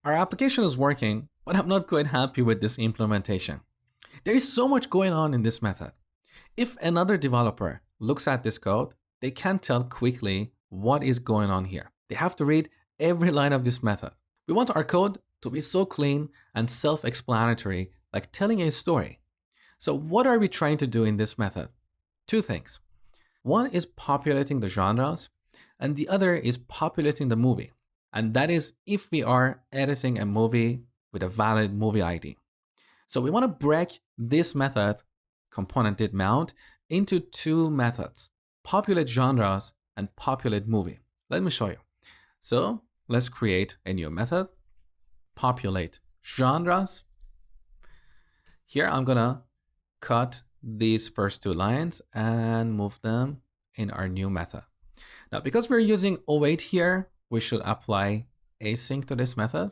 Our application is working, but I'm not quite happy with this implementation. There is so much going on in this method. If another developer looks at this code, they can't tell quickly what is going on here. They have to read every line of this method. We want our code to be so clean and self-explanatory, like telling a story. So what are we trying to do in this method? Two things. One is populating the genres, and the other is populating the movie. And that is if we are editing a movie with a valid movie ID. So we want to break this method, component did mount, into two methods, populate genres and populate movie. Let me show you. So let's create a new method, populate genres. Here I'm gonna cut these first two lines and move them in our new method. Now, because we're using await here, we should apply async to this method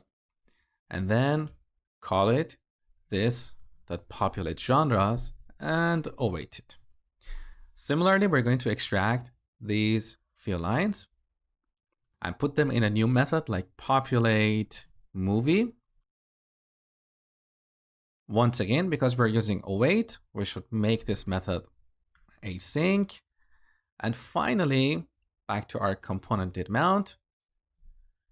and then call it this.populate genres and await it. Similarly, we're going to extract these few lines and put them in a new method like populate movie. Once again, because we're using await, we should make this method async. And finally, back to our component did mount.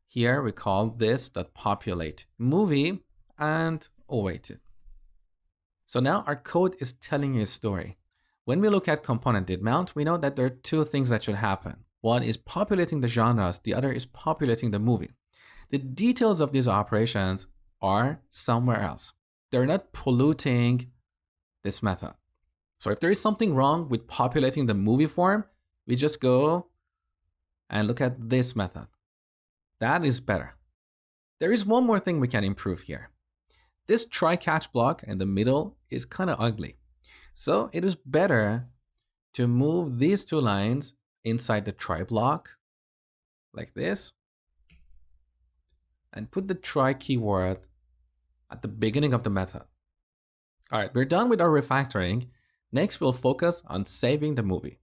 Here we call this.populate movie and await it. So now our code is telling a story. When we look at component did mount, we know that there are two things that should happen. One is populating the genres, the other is populating the movie. The details of these operations are somewhere else. They're not polluting this method. So if there is something wrong with populating the movie form, we just go and look at this method. That is better. There is one more thing we can improve here. This try catch block in the middle is kind of ugly. So it is better to move these two lines inside the try block like this and put the try keyword at the beginning of the method. All right, we're done with our refactoring. Next, we'll focus on saving the movie.